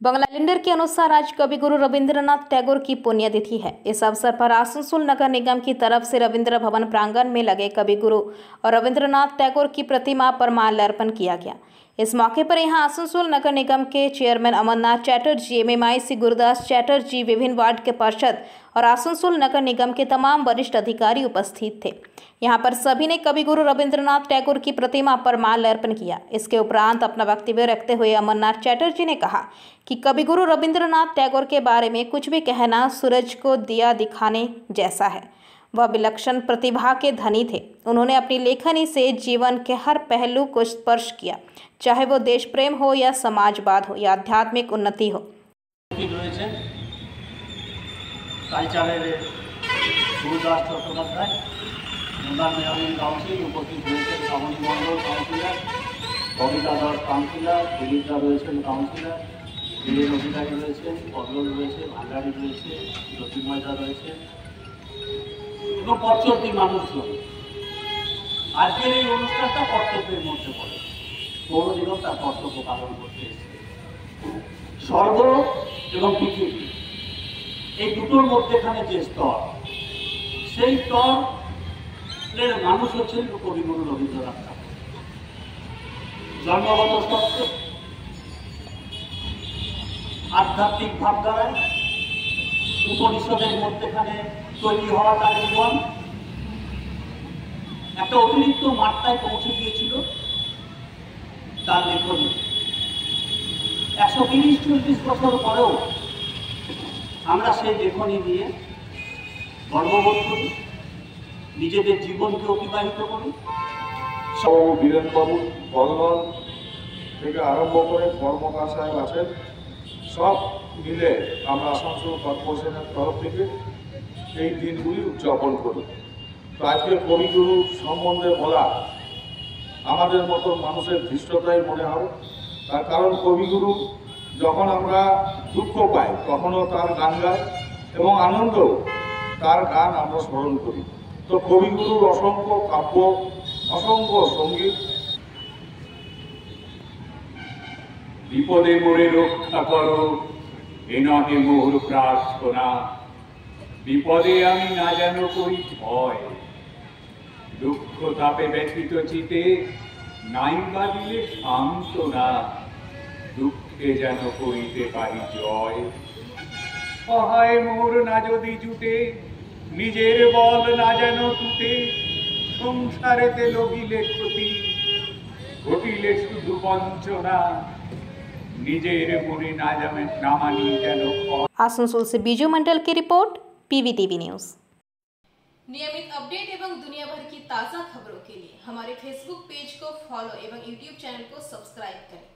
बंगला calendar के अनुसार आज कविगुरु रविंद्रनाथ टैगोर की पुण्यतिथि है। इस अवसर पर आसनसोल नगर निगम की तरफ से रविंद्र भवन प्रांगण में लगे कविगुरु और रविंद्रनाथ टैगोर की प्रतिमा पर माल्यार्पण किया गया। इस मौके पर यहां आसनसोल नगर निगम के चेयरमैन अमरनाथ चैटर्जी, एमएमआईसी गुरुदास चैटर्जी, विभिन्न वार्ड के पार्षद और आसनसोल नगर निगम के तमाम वरिष्ठ अधिकारी उपस्थित थे। यहां पर सभी ने कविगुरु रविंद्रनाथ टैगोर की प्रतिमा पर माल्यार्पण किया। इसके उपरांत अपना वक्तव्य रखते हुए अमरनाथ चैटर्जी ने कहा कि कविगुरु रविंद्रनाथ टैगोर के बारे में कुछ भी कहना सूरज को दिया दिखाने जैसा है। वह विलक्षण प्रतिभा के धनी थे। उन्होंने अपनी लेखनी से जीवन के हर पहलू को स्पर्श किया, चाहे वो देश प्रेम हो या समाजवाद हो या आध्यात्मिक उन्नति हो। পর্যটী মানুষজন আজকের এই অনুষ্ঠানটা কর্তব্যের মধ্যে পড়ে। পৌরনিগম তার কর্তব্য পালন করতে এসেছে। স্বর্গ এবং পৃথিবী এই দুটোর মধ্যেখানে যে স্তর, সেই স্তরের মানুষ হচ্ছেন কবিগুরু রবীন্দ্রনাথ ঠাকুর। জন্মগত তত্ত্ব, আধ্যাত্মিক ভাবধারায় উপনিষদের মধ্যেখানে তৈরি হওয়া তার জীবন একটা অতিরিক্ত মাত্রায় পৌঁছে গিয়েছিল তার লেখনী। 130-40 বছর পরেও আমরা সেই লেখনী নিয়ে গর্ববোধ করি, নিজেদের জীবনকে অতিবাহিত করি। বীরেনবাবু বর্ধমান থেকে আরম্ভ করে কর্মকার সাহেব আছেন, সব মিলে আমরা আসানসোল কর্পোরেশনের তরফ থেকে এই দিনগুলি উদযাপন করি। তো আজকে কবিগুরু সম্বন্ধে বলা আমাদের মতো মানুষের ধৃষ্টতাই মনে হয়। তার কারণ কবিগুরু যখন আমরা দুঃখ পাই তখনও তার গান গাই এবং আনন্দ তার গান আমরা স্মরণ করি। তো কবিগুরুর অসংখ্য কাব্য, অসংখ্য সঙ্গীত। বিপদে মোরে রক্ষা করো, এ নহে মোর প্রার্থনা। বিপদে আমি না যেন করি ভয়, দুঃখ তাপে ব্যথিত চিতে নাই বাঁধিলে সান্ত্বনা। দুঃখে যেন করিতে পারি জয়। সহায় মোর না যদি জুটে, নিজের বল না যেন টুটে। সংসারেতে লগিলে ক্ষতি, ঘটিলে শুধু বঞ্চনা। নিজের মনে না যাবে না মানি যেন। आसनसोल से बीजू मंडल की रिपोर्ट, पीवीटीवी न्यूज। नियमित अपडेट एवं दुनिया भर की ताज़ा खबरों के लिए हमारे फेसबुक पेज को फॉलो एवं यूट्यूब चैनल को सब्सक्राइब करें।